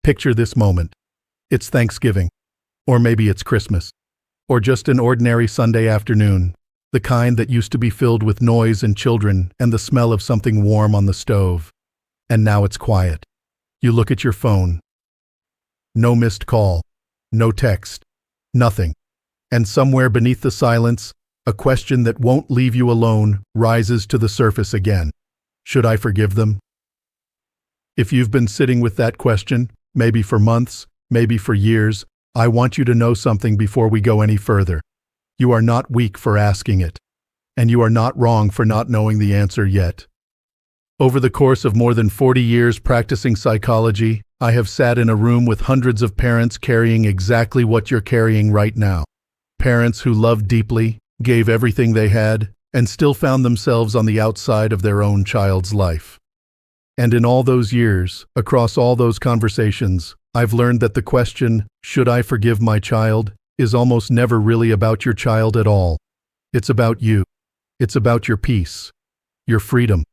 Picture this moment. It's Thanksgiving, or maybe it's Christmas, or just an ordinary Sunday afternoon, the kind that used to be filled with noise and children and the smell of something warm on the stove. And now it's quiet. You look at your phone. No missed call, no text, nothing. And somewhere beneath the silence, a question that won't leave you alone rises to the surface again. Should I forgive them? If you've been sitting with that question, maybe for months, maybe for years, I want you to know something before we go any further. You are not weak for asking it, and you are not wrong for not knowing the answer yet. Over the course of more than 40 years practicing psychology, I have sat in a room with hundreds of parents carrying exactly what you're carrying right now. Parents who loved deeply, gave everything they had, and still found themselves on the outside of their own child's life. And in all those years, across all those conversations, I've learned that the question, should I forgive my child, is almost never really about your child at all. It's about you. It's about your peace, your freedom,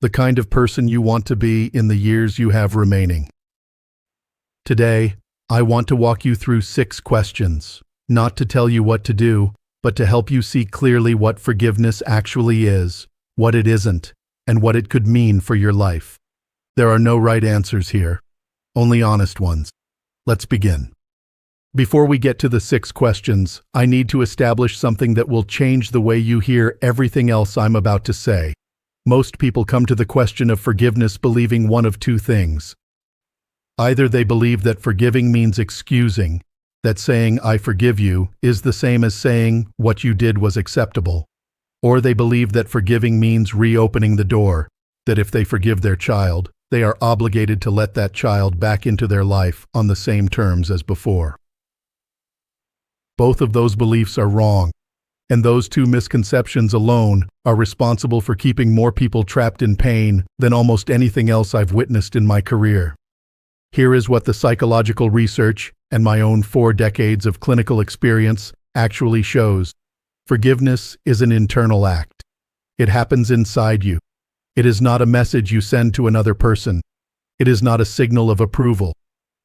the kind of person you want to be in the years you have remaining. Today, I want to walk you through 6 questions, not to tell you what to do, but to help you see clearly what forgiveness actually is, what it isn't, and what it could mean for your life. There are no right answers here, only honest ones. Let's begin. Before we get to the 6 questions, I need to establish something that will change the way you hear everything else I'm about to say. Most people come to the question of forgiveness believing one of 2 things. Either they believe that forgiving means excusing, that saying I forgive you is the same as saying what you did was acceptable, or they believe that forgiving means reopening the door, that if they forgive their child, they are obligated to let that child back into their life on the same terms as before. Both of those beliefs are wrong, and those 2 misconceptions alone are responsible for keeping more people trapped in pain than almost anything else I've witnessed in my career. Here is what the psychological research and my own 4 decades of clinical experience actually shows. Forgiveness is an internal act. It happens inside you. It is not a message you send to another person. It is not a signal of approval.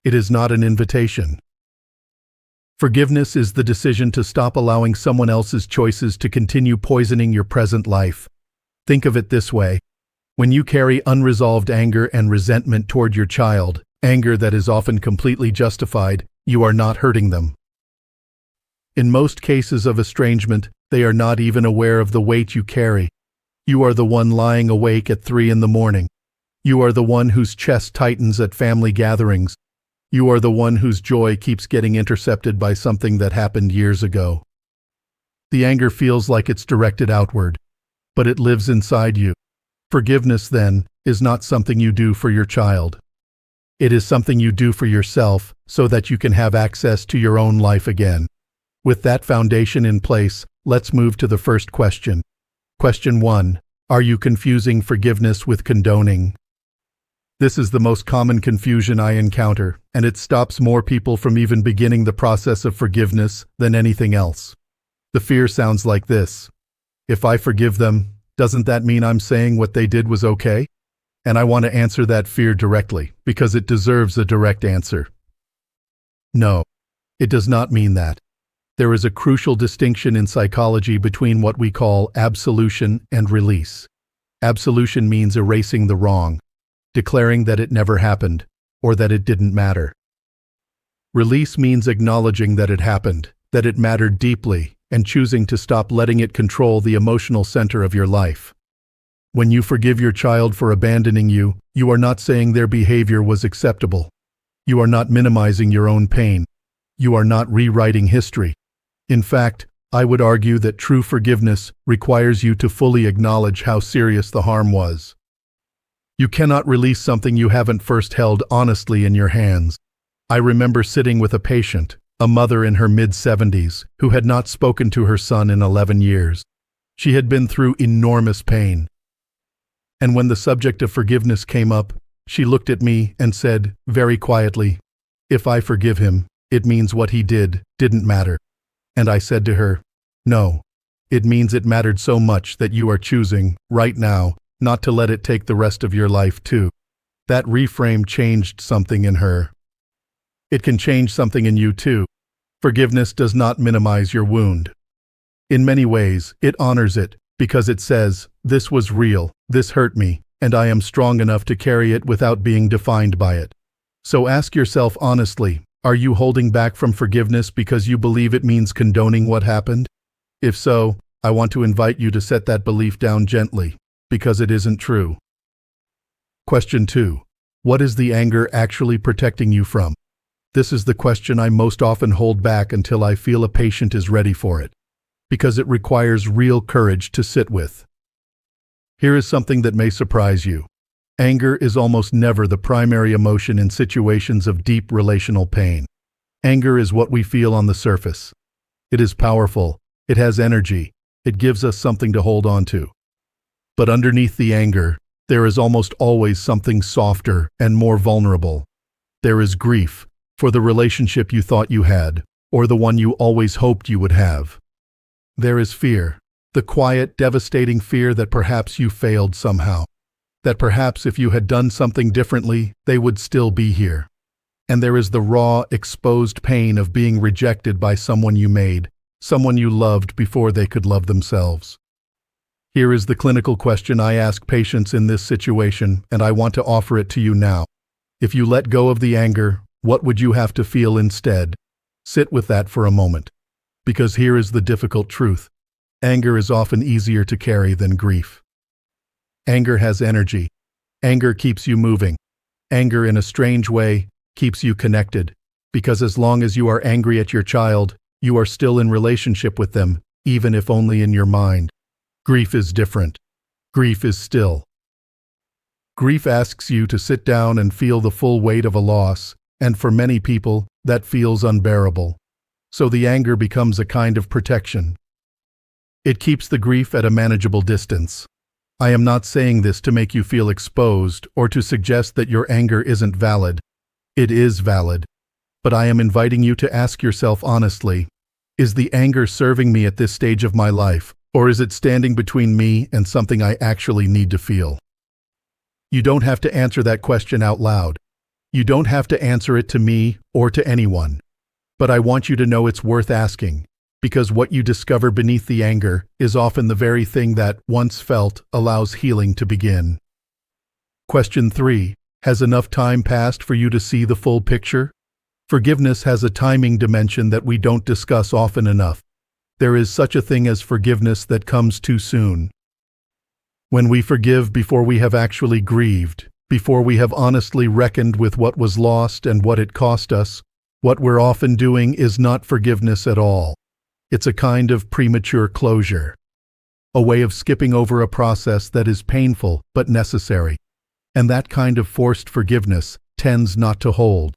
It is not an invitation. Forgiveness is the decision to stop allowing someone else's choices to continue poisoning your present life. Think of it this way. When you carry unresolved anger and resentment toward your child, anger that is often completely justified, you are not hurting them. In most cases of estrangement, they are not even aware of the weight you carry. You are the one lying awake at 3 in the morning. You are the one whose chest tightens at family gatherings. You are the one whose joy keeps getting intercepted by something that happened years ago. The anger feels like it's directed outward, but it lives inside you. Forgiveness, then, is not something you do for your child. It is something you do for yourself so that you can have access to your own life again. With that foundation in place, let's move to the first question. Question 1. Are you confusing forgiveness with condoning? This is the most common confusion I encounter, and it stops more people from even beginning the process of forgiveness than anything else. The fear sounds like this. If I forgive them, doesn't that mean I'm saying what they did was okay? And I want to answer that fear directly, because it deserves a direct answer. No, it does not mean that. There is a crucial distinction in psychology between what we call absolution and release. Absolution means erasing the wrong, declaring that it never happened, or that it didn't matter. Release means acknowledging that it happened, that it mattered deeply, and choosing to stop letting it control the emotional center of your life. When you forgive your child for abandoning you, you are not saying their behavior was acceptable. You are not minimizing your own pain. You are not rewriting history. In fact, I would argue that true forgiveness requires you to fully acknowledge how serious the harm was. You cannot release something you haven't first held honestly in your hands. I remember sitting with a patient, a mother in her mid-70s, who had not spoken to her son in 11 years. She had been through enormous pain. And when the subject of forgiveness came up, she looked at me and said, very quietly, "If I forgive him, it means what he did didn't matter." And I said to her, "No, it means it mattered so much that you are choosing, right now, not to let it take the rest of your life too." That reframe changed something in her. It can change something in you too. Forgiveness does not minimize your wound. In many ways, it honors it, because it says, this was real, this hurt me, and I am strong enough to carry it without being defined by it. So ask yourself honestly, are you holding back from forgiveness because you believe it means condoning what happened? If so, I want to invite you to set that belief down gently, because it isn't true. Question 2. What is the anger actually protecting you from? This is the question I most often hold back until I feel a patient is ready for it, because it requires real courage to sit with. Here is something that may surprise you. Anger is almost never the primary emotion in situations of deep relational pain. Anger is what we feel on the surface. It is powerful, it has energy, it gives us something to hold on to. But underneath the anger, there is almost always something softer and more vulnerable. There is grief for the relationship you thought you had, or the one you always hoped you would have. There is fear, the quiet, devastating fear that perhaps you failed somehow, that perhaps if you had done something differently, they would still be here. And there is the raw, exposed pain of being rejected by someone you made, someone you loved before they could love themselves. Here is the clinical question I ask patients in this situation, and I want to offer it to you now. If you let go of the anger, what would you have to feel instead? Sit with that for a moment. Because here is the difficult truth. Anger is often easier to carry than grief. Anger has energy. Anger keeps you moving. Anger, in a strange way, keeps you connected. Because as long as you are angry at your child, you are still in relationship with them, even if only in your mind. Grief is different. Grief is still. Grief asks you to sit down and feel the full weight of a loss, and for many people, that feels unbearable. So the anger becomes a kind of protection. It keeps the grief at a manageable distance. I am not saying this to make you feel exposed or to suggest that your anger isn't valid. It is valid. But I am inviting you to ask yourself honestly, is the anger serving me at this stage of my life, or is it standing between me and something I actually need to feel? You don't have to answer that question out loud. You don't have to answer it to me or to anyone. But I want you to know it's worth asking, because what you discover beneath the anger is often the very thing that, once felt, allows healing to begin. Question 3. Has enough time passed for you to see the full picture? Forgiveness has a timing dimension that we don't discuss often enough. There is such a thing as forgiveness that comes too soon. When we forgive before we have actually grieved, before we have honestly reckoned with what was lost and what it cost us, what we're often doing is not forgiveness at all. It's a kind of premature closure. A way of skipping over a process that is painful but necessary. And that kind of forced forgiveness tends not to hold.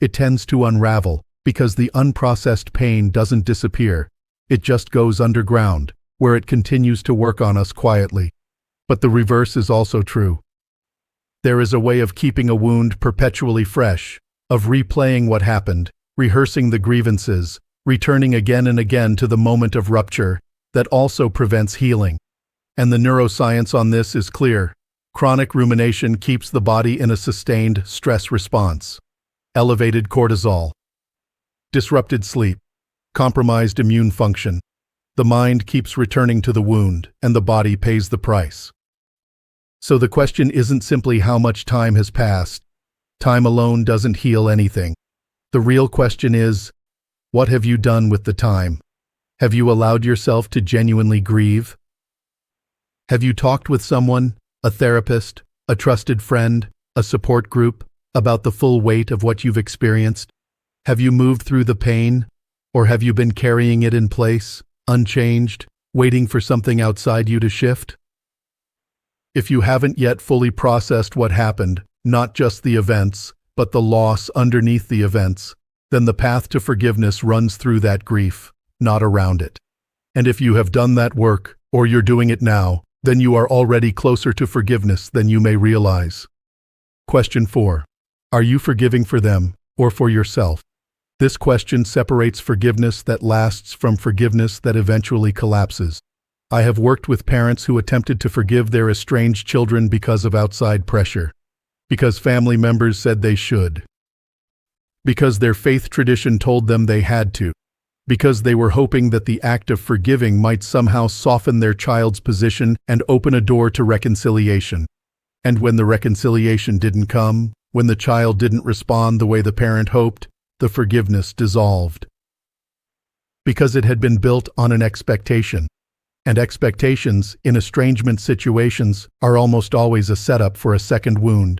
It tends to unravel, because the unprocessed pain doesn't disappear. It just goes underground, where it continues to work on us quietly. But the reverse is also true. There is a way of keeping a wound perpetually fresh, of replaying what happened, rehearsing the grievances, returning again and again to the moment of rupture, that also prevents healing. And the neuroscience on this is clear. Chronic rumination keeps the body in a sustained stress response. Elevated cortisol, disrupted sleep, compromised immune function. The mind keeps returning to the wound, and the body pays the price. So the question isn't simply how much time has passed. Time alone doesn't heal anything. The real question is, what have you done with the time? Have you allowed yourself to genuinely grieve? Have you talked with someone, a therapist, a trusted friend, a support group, about the full weight of what you've experienced? Have you moved through the pain, or have you been carrying it in place, unchanged, waiting for something outside you to shift? If you haven't yet fully processed what happened, not just the events, but the loss underneath the events, then the path to forgiveness runs through that grief, not around it. And if you have done that work, or you're doing it now, then you are already closer to forgiveness than you may realize. Question 4. Are you forgiving for them, or for yourself? This question separates forgiveness that lasts from forgiveness that eventually collapses. I have worked with parents who attempted to forgive their estranged children because of outside pressure, because family members said they should. because their faith tradition told them they had to, because they were hoping that the act of forgiving might somehow soften their child's position and open a door to reconciliation. And when the reconciliation didn't come, when the child didn't respond the way the parent hoped, the forgiveness dissolved. Because it had been built on an expectation. And expectations, in estrangement situations, are almost always a setup for a second wound.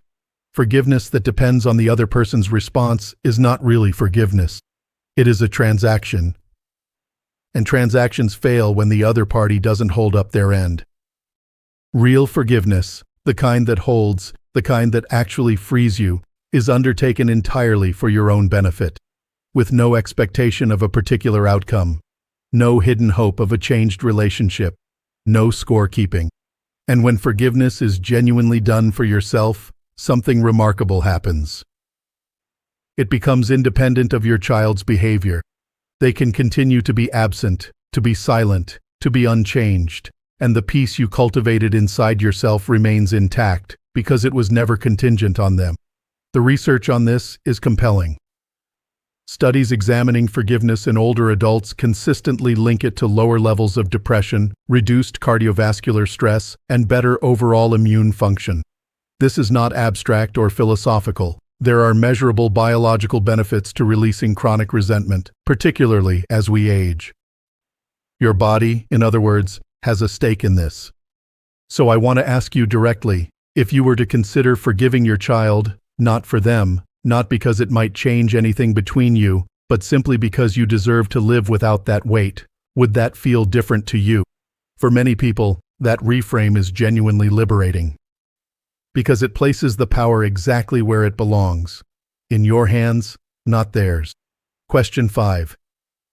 Forgiveness that depends on the other person's response is not really forgiveness. It is a transaction. And transactions fail when the other party doesn't hold up their end. Real forgiveness, the kind that holds, the kind that actually frees you, is undertaken entirely for your own benefit, with no expectation of a particular outcome, no hidden hope of a changed relationship, no scorekeeping. And when forgiveness is genuinely done for yourself, something remarkable happens. It becomes independent of your child's behavior. They can continue to be absent, to be silent, to be unchanged, and the peace you cultivated inside yourself remains intact because it was never contingent on them. The research on this is compelling. Studies examining forgiveness in older adults consistently link it to lower levels of depression, reduced cardiovascular stress, and better overall immune function. This is not abstract or philosophical. There are measurable biological benefits to releasing chronic resentment, particularly as we age. Your body, in other words, has a stake in this. So I want to ask you directly, if you were to consider forgiving your child, not for them, not because it might change anything between you, but simply because you deserve to live without that weight, would that feel different to you? For many people, that reframe is genuinely liberating. Because it places the power exactly where it belongs. In your hands, not theirs. Question 5.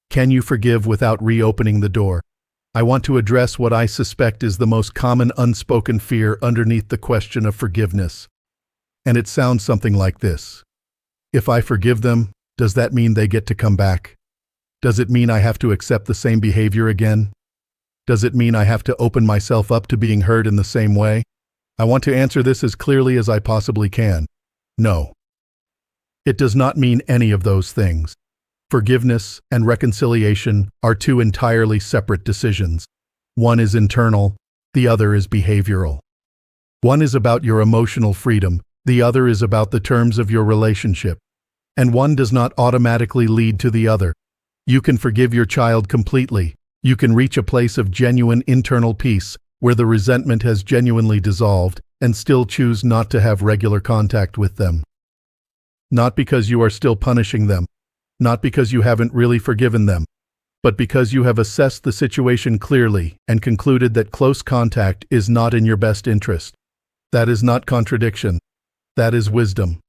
Can you forgive without reopening the door? I want to address what I suspect is the most common unspoken fear underneath the question of forgiveness. And it sounds something like this. If I forgive them, does that mean they get to come back? Does it mean I have to accept the same behavior again? Does it mean I have to open myself up to being hurt in the same way? I want to answer this as clearly as I possibly can. No. It does not mean any of those things. Forgiveness and reconciliation are two entirely separate decisions. One is internal, the other is behavioral. One is about your emotional freedom, the other is about the terms of your relationship. And one does not automatically lead to the other. You can forgive your child completely. You can reach a place of genuine internal peace, where the resentment has genuinely dissolved, and still choose not to have regular contact with them. Not because you are still punishing them, not because you haven't really forgiven them, but because you have assessed the situation clearly and concluded that close contact is not in your best interest. That is not contradiction. That is wisdom.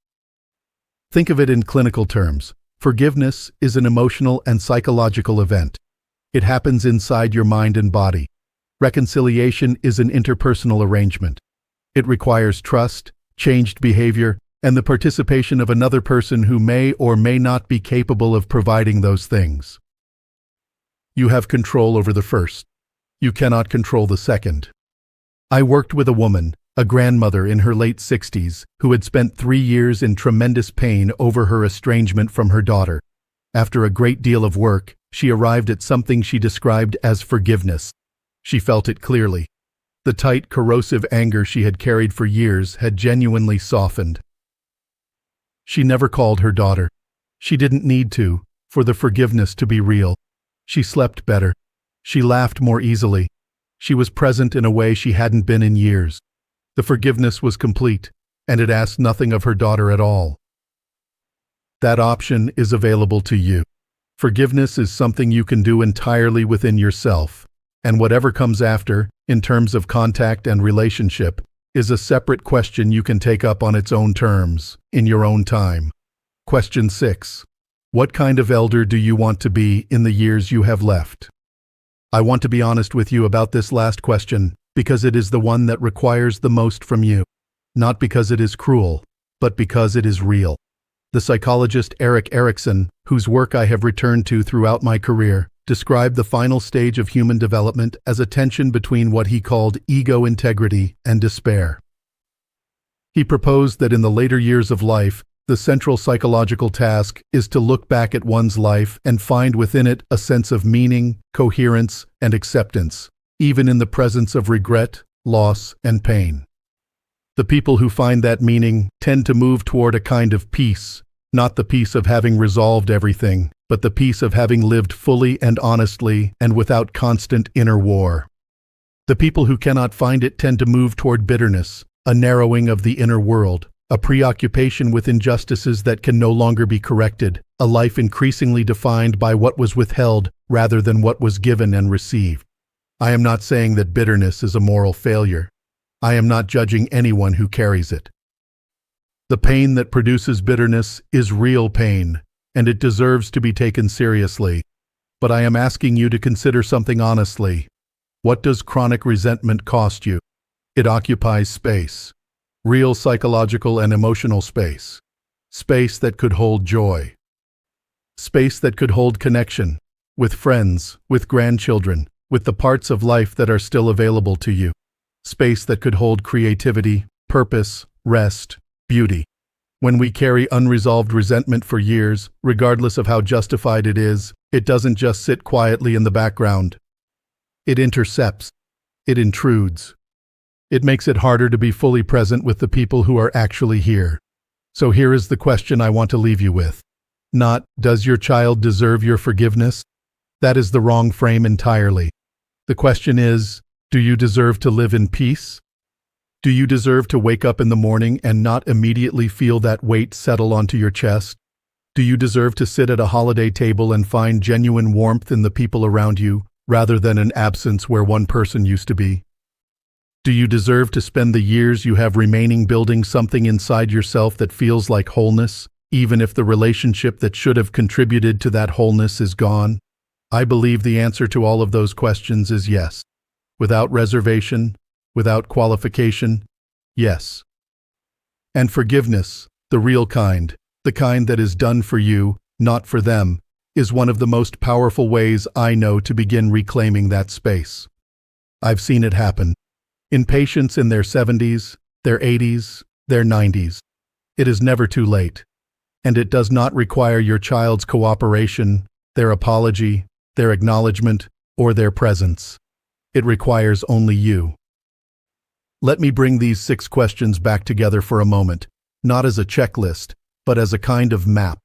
Think of it in clinical terms. Forgiveness is an emotional and psychological event. It happens inside your mind and body. Reconciliation is an interpersonal arrangement. It requires trust, changed behavior, and the participation of another person who may or may not be capable of providing those things. You have control over the first. You cannot control the second. I worked with a woman, a grandmother in her late 60s, who had spent 3 years in tremendous pain over her estrangement from her daughter. After a great deal of work, she arrived at something she described as forgiveness. She felt it clearly. The tight, corrosive anger she had carried for years had genuinely softened. She never called her daughter. She didn't need to, for the forgiveness to be real. She slept better. She laughed more easily. She was present in a way she hadn't been in years. The forgiveness was complete, and it asked nothing of her daughter at all. That option is available to you. Forgiveness is something you can do entirely within yourself. And whatever comes after, in terms of contact and relationship, is a separate question you can take up on its own terms, in your own time. Question 6. What kind of elder do you want to be in the years you have left? I want to be honest with you about this last question, because it is the one that requires the most from you. Not because it is cruel, but because it is real. The psychologist Erik Erikson, whose work I have returned to throughout my career, described the final stage of human development as a tension between what he called ego integrity and despair. He proposed that in the later years of life, The central psychological task is to look back at one's life and find within it a sense of meaning, coherence, and acceptance, even in the presence of regret, loss, and pain. The people who find that meaning tend to move toward a kind of peace, not the peace of having resolved everything, but the peace of having lived fully and honestly and without constant inner war. The people who cannot find it tend to move toward bitterness, a narrowing of the inner world, a preoccupation with injustices that can no longer be corrected, a life increasingly defined by what was withheld rather than what was given and received. I am not saying that bitterness is a moral failure. I am not judging anyone who carries it. The pain that produces bitterness is real pain, and it deserves to be taken seriously. But I am asking you to consider something honestly. What does chronic resentment cost you? It occupies space. Real psychological and emotional space. Space that could hold joy. Space that could hold connection, with friends, with grandchildren, with the parts of life that are still available to you. Space that could hold creativity, purpose, rest, beauty. When we carry unresolved resentment for years, regardless of how justified it is, it doesn't just sit quietly in the background. It intercepts. It intrudes. It makes it harder to be fully present with the people who are actually here. So here is the question I want to leave you with. Not, does your child deserve your forgiveness? That is the wrong frame entirely. The question is, do you deserve to live in peace? Do you deserve to wake up in the morning and not immediately feel that weight settle onto your chest? Do you deserve to sit at a holiday table and find genuine warmth in the people around you, rather than an absence where one person used to be? Do you deserve to spend the years you have remaining building something inside yourself that feels like wholeness, even if the relationship that should have contributed to that wholeness is gone? I believe the answer to all of those questions is yes. Without reservation, without qualification, yes. And forgiveness, the real kind, the kind that is done for you, not for them, is one of the most powerful ways I know to begin reclaiming that space. I've seen it happen. In patients in their 70s, their 80s, their 90s. It is never too late. And it does not require your child's cooperation, their apology, their acknowledgement, or their presence. It requires only you. Let me bring these 6 questions back together for a moment, not as a checklist, but as a kind of map.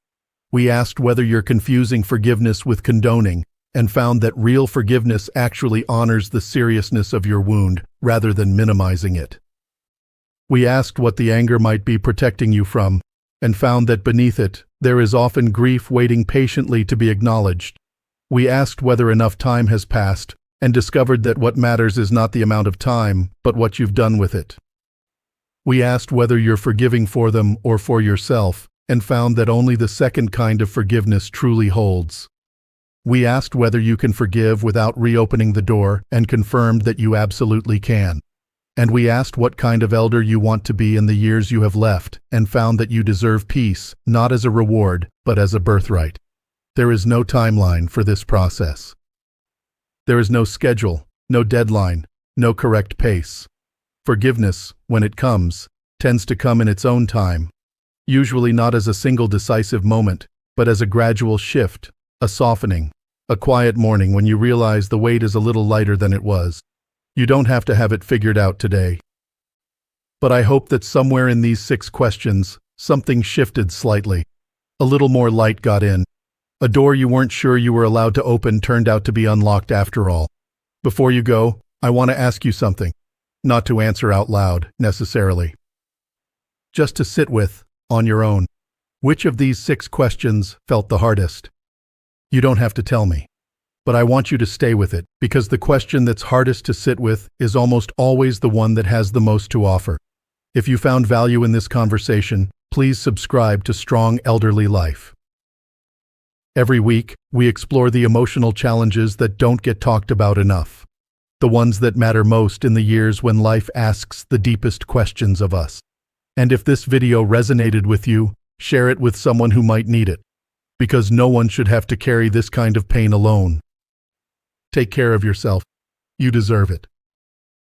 We asked whether you're confusing forgiveness with condoning, and found that real forgiveness actually honors the seriousness of your wound, rather than minimizing it. We asked what the anger might be protecting you from, and found that beneath it, there is often grief waiting patiently to be acknowledged. We asked whether enough time has passed, and discovered that what matters is not the amount of time, but what you've done with it. We asked whether you're forgiving for them or for yourself, and found that only the second kind of forgiveness truly holds. We asked whether you can forgive without reopening the door, and confirmed that you absolutely can. And we asked what kind of elder you want to be in the years you have left, and found that you deserve peace, not as a reward, but as a birthright. There is no timeline for this process. There is no schedule, no deadline, no correct pace. Forgiveness, when it comes, tends to come in its own time, usually not as a single decisive moment, but as a gradual shift, a softening, a quiet morning when you realize the weight is a little lighter than it was. You don't have to have it figured out today. But I hope that somewhere in these 6 questions, something shifted slightly. A little more light got in. A door you weren't sure you were allowed to open turned out to be unlocked after all. Before you go, I want to ask you something. Not to answer out loud, necessarily. Just to sit with, on your own. Which of these 6 questions felt the hardest? You don't have to tell me. But I want you to stay with it, because the question that's hardest to sit with is almost always the one that has the most to offer. If you found value in this conversation, please subscribe to Strong Elderly Life. Every week, we explore the emotional challenges that don't get talked about enough. The ones that matter most in the years when life asks the deepest questions of us. And if this video resonated with you, share it with someone who might need it. Because no one should have to carry this kind of pain alone. Take care of yourself. You deserve it.